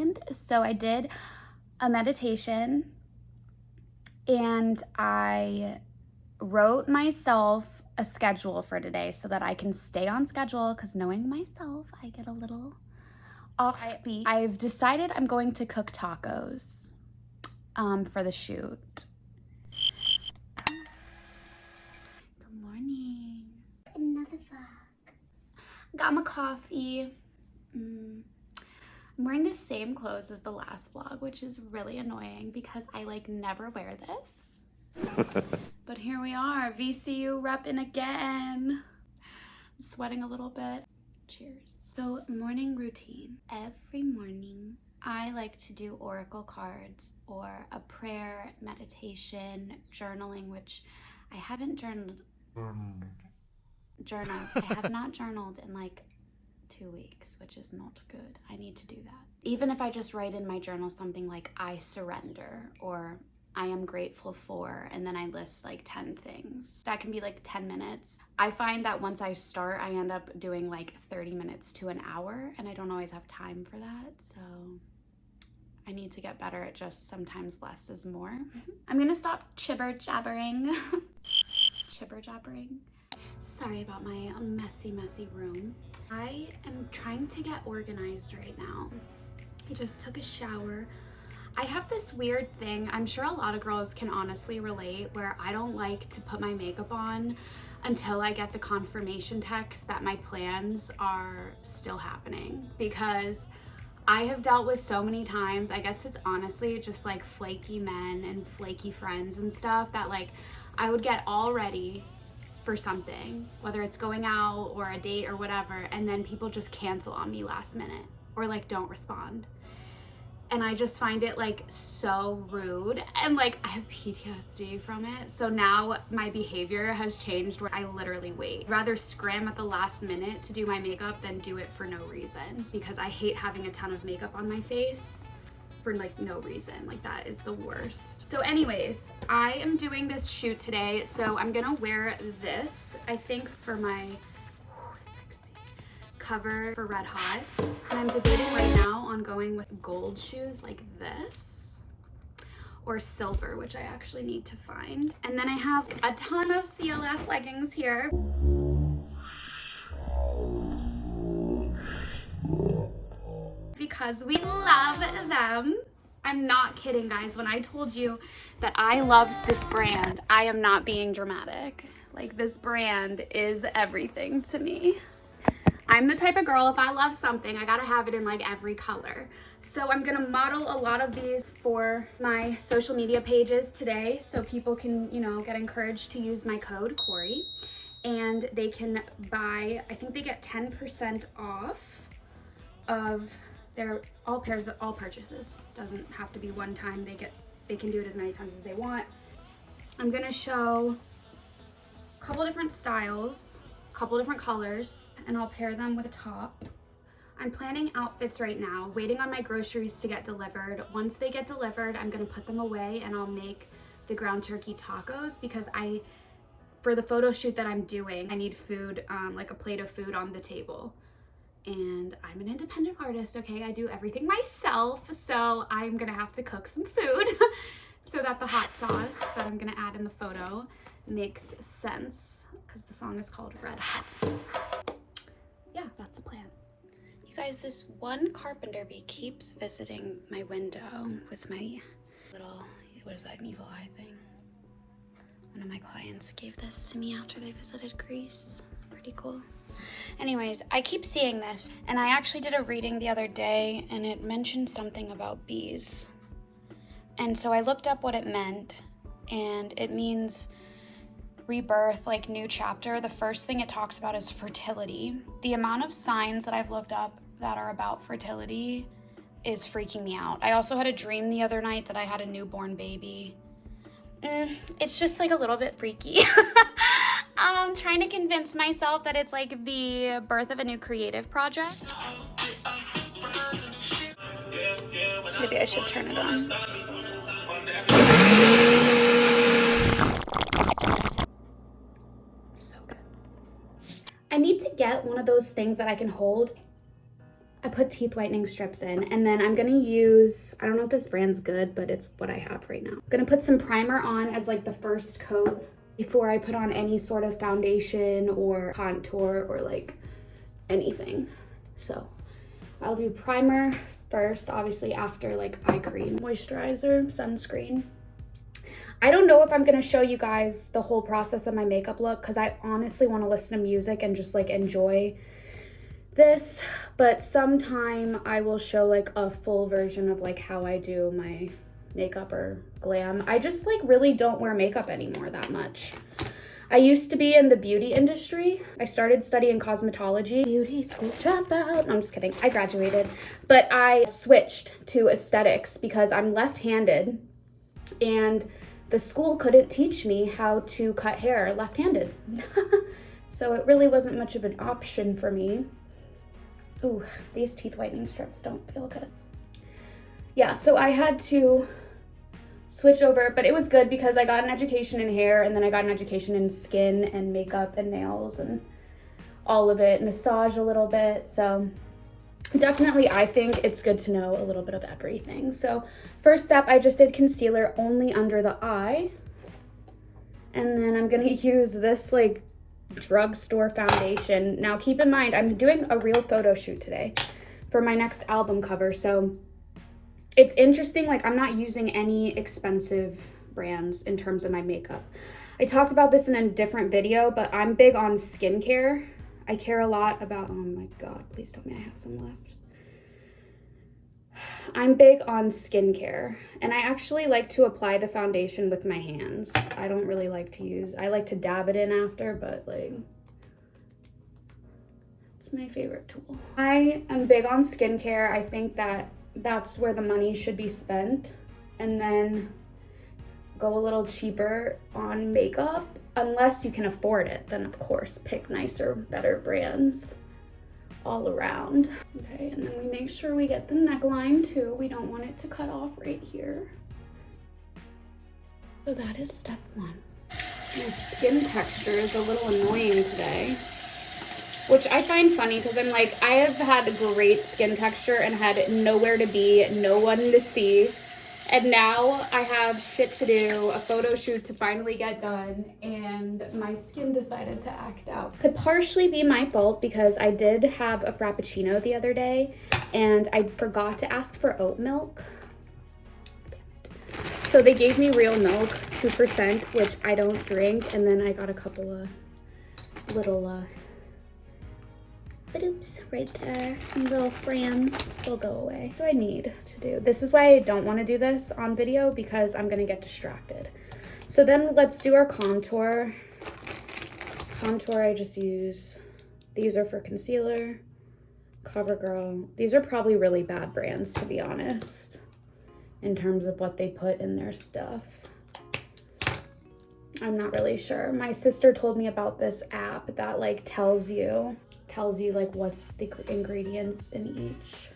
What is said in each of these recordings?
weekend. So I did a meditation and I wrote myself a schedule for today so that I can stay on schedule, because knowing myself, I get a little offbeat. I've decided I'm going to cook tacos for the shoot. Good morning. Another vlog. Got my coffee. I'm wearing the same clothes as the last vlog, which is really annoying because I like never wear this. But here we are, VCU repping again. I'm sweating a little bit. Cheers. So morning routine. Every morning I like to do oracle cards or a prayer, meditation, journaling, which I haven't journaled. I have not journaled in like 2 weeks, which is not good. I need to do that. Even if I just write in my journal something like I surrender or I am grateful for, and then I list like 10 things. That can be like 10 minutes. I find that once I start, I end up doing like 30 minutes to an hour, and I don't always have time for that. So I need to get better at just sometimes less is more. I'm gonna stop chibber jabbering. Chibber jabbering. Sorry about my messy room. I am trying to get organized right now. I just took a shower. I have this weird thing, I'm sure a lot of girls can honestly relate, where I don't like to put my makeup on until I get the confirmation text that my plans are still happening, because I have dealt with so many times, I guess it's honestly just like flaky men and flaky friends and stuff, that like I would get all ready for something, whether it's going out or a date or whatever, and then people just cancel on me last minute or like don't respond. And I just find it like so rude, and like I have PTSD from it. So now my behavior has changed where I literally wait. I'd rather scram at the last minute to do my makeup than do it for no reason, because I hate having a ton of makeup on my face for like no reason. Like that is the worst. So anyways, I am doing this shoot today, so I'm gonna wear this, I think, for my cover for Red Hot, and I'm debating right now on going with gold shoes like this or silver, which I actually need to find. And then I have a ton of CLS leggings here. Because we love them. I'm not kidding, guys. When I told you that I love this brand, I am not being dramatic. Like, this brand is everything to me. I'm the type of girl, if I love something, I gotta have it in like every color. So I'm gonna model a lot of these for my social media pages today, so people can, you know, get encouraged to use my code Corey, and they can buy, I think they get 10% off of their all purchases. Doesn't have to be one time. They can do it as many times as they want. I'm gonna show a couple different styles, couple different colors, and I'll pair them with a top. I'm planning outfits right now, waiting on my groceries to get delivered. Once they get delivered, I'm gonna put them away and I'll make the ground turkey tacos, because for the photo shoot that I'm doing, I need food, like a plate of food on the table. And I'm an independent artist, okay? I do everything myself, so I'm gonna have to cook some food so that the hot sauce that I'm gonna add in the photo makes sense, because the song is called Red Hot. Yeah, that's the plan. You guys, this one carpenter bee keeps visiting my window with my little, what is that, an evil eye thing? One of my clients gave this to me after they visited Greece. Pretty cool. Anyways, I keep seeing this, and I actually did a reading the other day, and it mentioned something about bees. And so I looked up what it meant, and it means rebirth, like new chapter. The first thing it talks about is fertility. The amount of signs that I've looked up that are about fertility is freaking me out. I also had a dream the other night that I had a newborn baby. It's just like a little bit freaky. Trying to convince myself that it's like the birth of a new creative project. Maybe I should turn it on. So good. I need to get one of those things that I can hold. I put teeth whitening strips in, and then I'm gonna use, I don't know if this brand's good, but it's what I have right now. I'm gonna put some primer on as like the first coat before I put on any sort of foundation or contour or like anything. So I'll do primer first, obviously after like eye cream, moisturizer, sunscreen. I don't know if I'm gonna show you guys the whole process of my makeup look because I honestly want to listen to music and just like enjoy this, but sometime I will show like a full version of like how I do my makeup or glam. I just like really don't wear makeup anymore that much. I used to be in the beauty industry. I started studying cosmetology. Beauty school dropout. No, I'm just kidding. I graduated, but I switched to aesthetics because I'm left-handed and the school couldn't teach me how to cut hair left-handed. So it really wasn't much of an option for me. Ooh, these teeth whitening strips don't feel good. Yeah, so I had to switch over, but it was good because I got an education in hair and then I got an education in skin and makeup and nails and all of it, massage a little bit. So definitely I think it's good to know a little bit of everything. So first step, I just did concealer only under the eye. And then I'm gonna use this like drugstore foundation. Now keep in mind, I'm doing a real photo shoot today for my next album cover. So it's interesting, like I'm not using any expensive brands in terms of my makeup. I talked about this in a different video, but I'm big on skincare. I care a lot about, oh my God, please tell me I have some left. I'm big on skincare and I actually like to apply the foundation with my hands. I don't really like to use, I like to dab it in after, but like, it's my favorite tool. I am big on skincare. I think that that's where the money should be spent, and then go a little cheaper on makeup. Unless you can afford it, then of course pick nicer, better brands all around. Okay, and then we make sure we get the neckline too. We don't want it to cut off right here. So that is step one. My skin texture is a little annoying today, which I find funny because I'm like, I have had great skin texture and had nowhere to be, no one to see. And now I have shit to do, a photo shoot to finally get done, and my skin decided to act out. Could partially be my fault because I did have a Frappuccino the other day and I forgot to ask for oat milk. So they gave me real milk, 2%, which I don't drink, and then I got a couple of little oops, right there, some little frames will go away. So I need to do, this is why I don't want to do this on video because I'm going to get distracted. So then let's do our contour. Contour, I just use, these are for concealer, CoverGirl. These are probably really bad brands, to be honest, in terms of what they put in their stuff. I'm not really sure. My sister told me about this app that like tells you like what's the ingredients in each.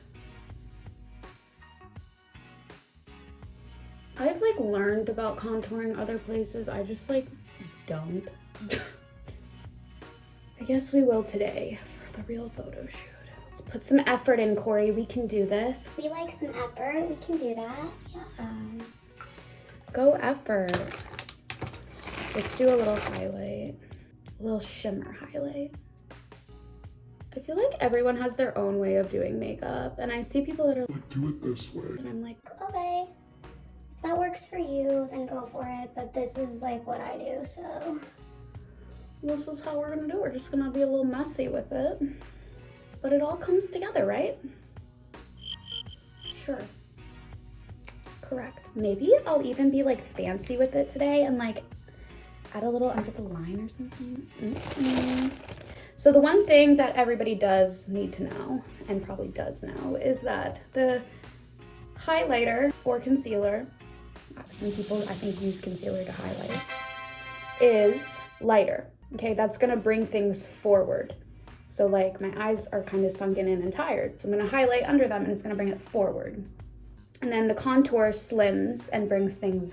I've like learned about contouring other places. I just like don't. I guess we will today for the real photo shoot. Let's put some effort in, Corey. We can do this. We like some effort. We can do that. Yeah. Go effort. Let's do a little highlight, a little shimmer highlight. I feel like everyone has their own way of doing makeup, and I see people that are like, do it this way. And I'm like, okay, if that works for you, then go for it. But this is like what I do, so. This is how we're gonna do it. We're just gonna be a little messy with it. But it all comes together, right? Sure. Correct. Maybe I'll even be like fancy with it today and like add a little under the line or something. So the one thing that everybody does need to know, and probably does know, is that the highlighter or concealer, some people I think use concealer to highlight, is lighter. Okay, that's gonna bring things forward. So like my eyes are kind of sunken in and tired, so I'm gonna highlight under them and it's gonna bring it forward. And then the contour slims and brings things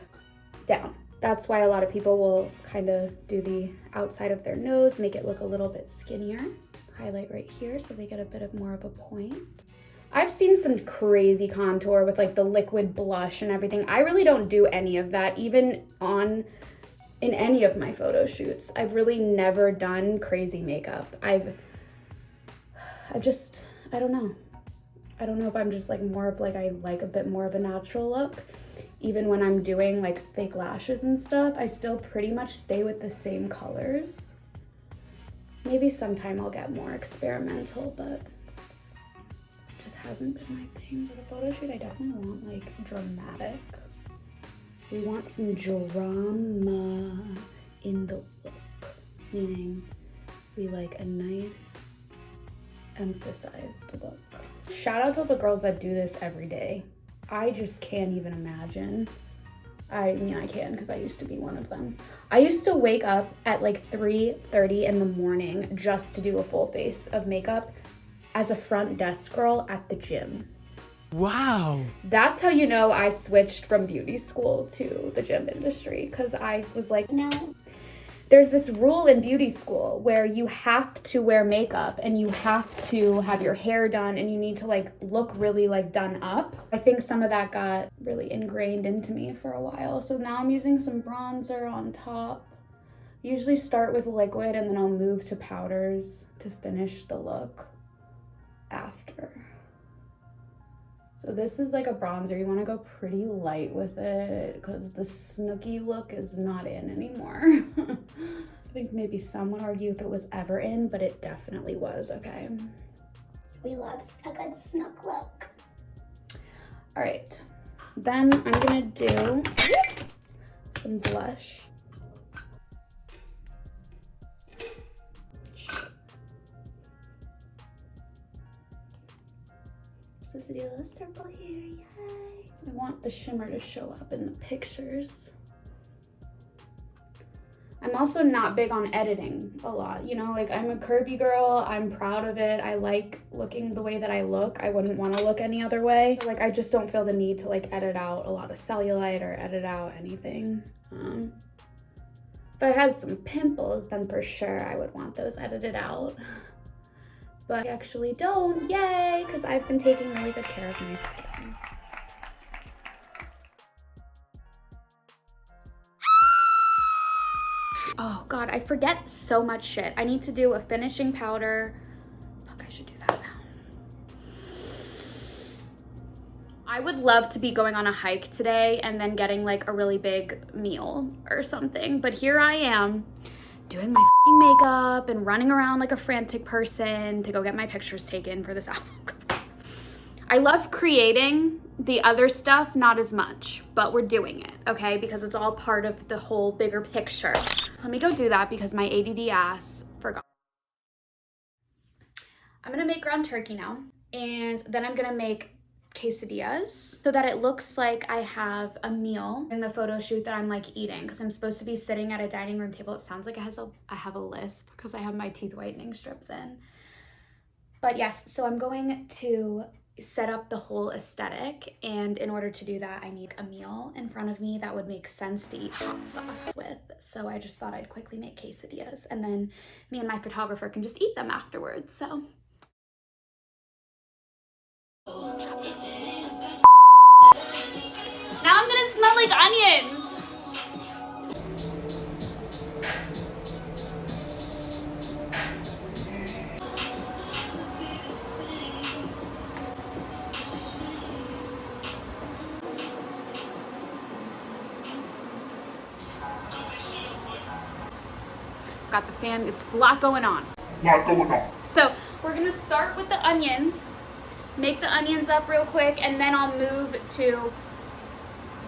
down. That's why a lot of people will kind of do the outside of their nose, make it look a little bit skinnier. Highlight right here so they get a bit of more of a point. I've seen some crazy contour with like the liquid blush and everything. I really don't do any of that, even in any of my photo shoots. I've really never done crazy makeup. I don't know. I don't know if I'm just like more of like, I like a bit more of a natural look. Even when I'm doing like fake lashes and stuff, I still pretty much stay with the same colors. Maybe sometime I'll get more experimental, but just hasn't been my thing. For the photo shoot, I definitely want like dramatic. We want some drama in the look, meaning we like a nice emphasized look. Shout out to the girls that do this every day. I just can't even imagine. I mean, I can because I used to be one of them. I used to wake up at like 3:30 in the morning just to do a full face of makeup as a front desk girl at the gym. Wow. That's how you know I switched from beauty school to the gym industry, because I was like, no. There's this rule in beauty school where you have to wear makeup and you have to have your hair done and you need to like look really like done up. I think some of that got really ingrained into me for a while. So now I'm using some bronzer on top. Usually start with liquid and then I'll move to powders to finish the look after. So this is like a bronzer. You want to go pretty light with it because the snooky look is not in anymore. I think maybe some would argue if it was ever in, but it definitely was, okay? We love a good snook look. All right, then I'm gonna do some blush. So let's do a little circle here, yay. I want the shimmer to show up in the pictures. I'm also not big on editing a lot, you know, like I'm a curvy girl, I'm proud of it. I like looking the way that I look. I wouldn't want to look any other way. Like I just don't feel the need to like edit out a lot of cellulite or edit out anything. If I had some pimples, then for sure I would want those edited out. But I actually don't, yay, because I've been taking really good care of my skin. Oh God, I forget so much shit. I need to do a finishing powder. Fuck, I should do that now. I would love to be going on a hike today and then getting like a really big meal or something. But here I am doing my makeup and running around like a frantic person to go get my pictures taken for this album. I love creating the other stuff, not as much, but we're doing it, okay? Because it's all part of the whole bigger picture. Let me go do that because my ADD ass forgot. I'm gonna make ground turkey now, and then I'm gonna make quesadillas so that it looks like I have a meal in the photo shoot that I'm like eating, because I'm supposed to be sitting at a dining room table. It sounds like I have a lisp because I have my teeth whitening strips in. But yes, so I'm going to set up the whole aesthetic, and in order to do that I need a meal in front of me that would make sense to eat hot sauce with. So I just thought I'd quickly make quesadillas and then me and my photographer can just eat them afterwards. So now I'm gonna smell like onions. Got the fan, it's a lot going on. So we're gonna start with the onions, make the onions up real quick, and then I'll move to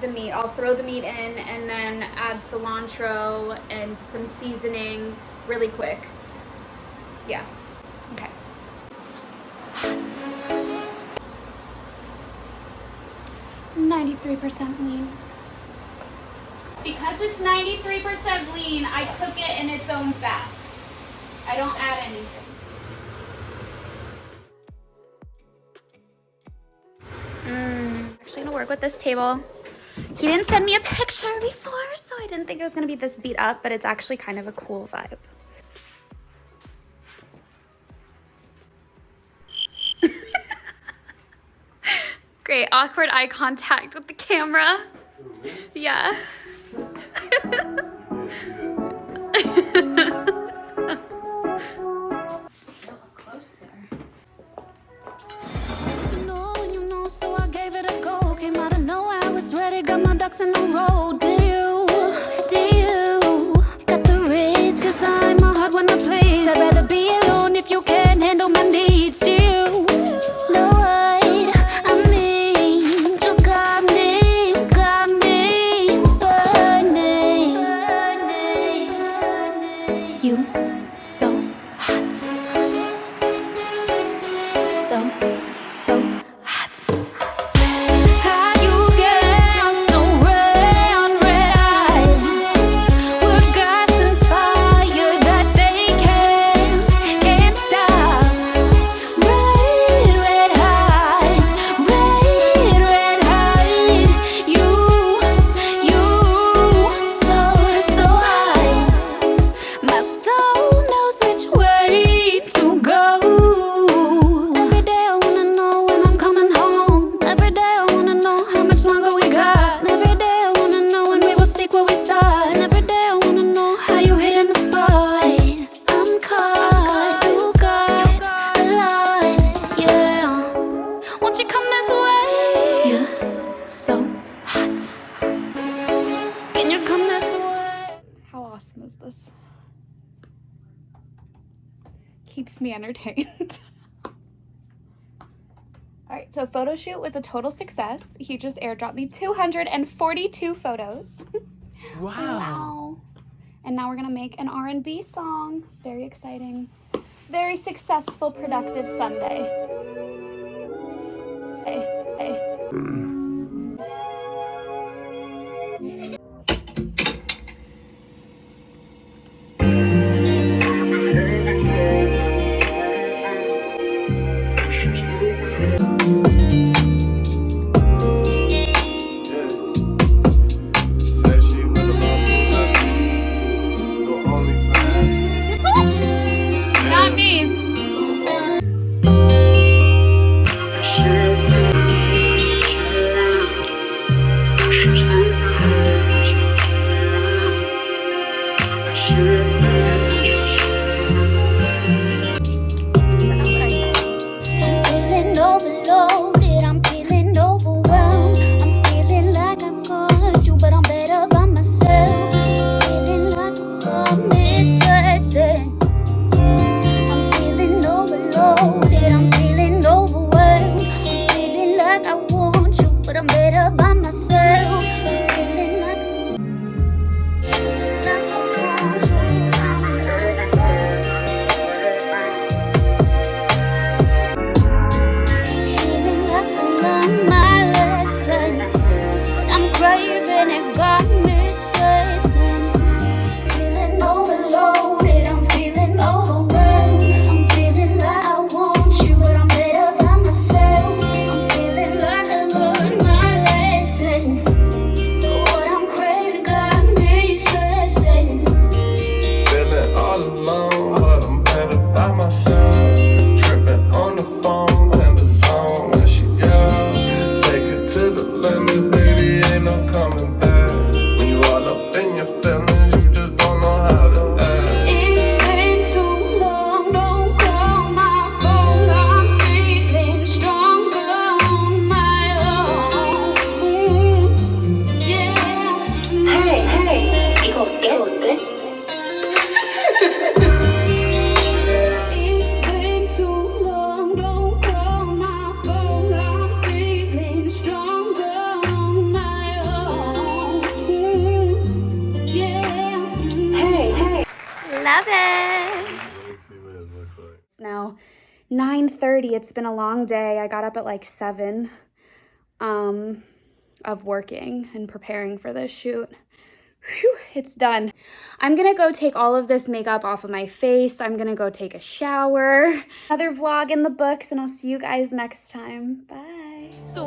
the meat. I'll throw the meat in and then add cilantro and some seasoning really quick. Yeah, okay. %lean. Because it's 93% lean, I cook it in its own fat. I don't add anything. Actually gonna work with this table. He didn't send me a picture before, so I didn't think it was gonna be this beat up, but it's actually kind of a cool vibe. Great, awkward eye contact with the camera. Yeah. Close there. You know, so I gave it a go. Came out of nowhere, I was ready, got my ducks in a row. Do you got the risk? Cause I'm a hard one to please. I'd rather be alone if you can't handle my needs. Do you know what I mean? You got me burning. You so hot, so hot. How you get so red eye? We're gas and fire that they can't stop. Red hot, red hot. You so hot. My soul knows which way to go. Every day I wanna know when I'm coming home. Every day I wanna know how much longer we got. Every day I wanna know when we will seek what we sought. And every day I wanna know how you hit in the spot. I'm caught, you got a lot, yeah. Won't you come this way? You're so hot. Can you come this way? How awesome is this? Keeps me entertained. All right, so photo shoot was a total success. He just airdropped me 242 photos. Wow. And now we're gonna make an R&B song. Very exciting. Very successful, productive Sunday. Hey. Not me. I'm feeling overloaded, I'm feeling overwhelmed. I'm feeling like I got you, but I'm better by myself. I'm feeling like I got me stressing. I'm feeling overloaded, I'm feeling overwhelmed. I'm feeling like I want you, but I'm better by myself. I'm feeling like I want you, I'm feeling like I learned my lesson, but I'm craving it, got me stressing. Feeling overloaded, I'm feeling overwhelmed. I'm feeling like I want you, but I'm better by myself. I'm feeling like I learned my lesson, what I'm craving got me stressing. Feeling all alone, but I'm better by myself. Tripping on the phone in the zone when she yells. Take it to the limit, baby, ain't no coming back. When you all up in your feelings, you just don't know how to act. It's been too long, don't call my phone. I'm feeling stronger on my own. Yeah. 이거 어때? It's been too long, don't call my phone. I'm feeling stronger on my own. Yeah. Love it. Let's see what it looks like. It's now 9:30. It's been a long day. I got up at like 7 of working and preparing for this shoot. Whew, it's done. I'm gonna go take all of this makeup off of my face. I'm gonna go take a shower. Another vlog in the books, and I'll see you guys next time. Bye. So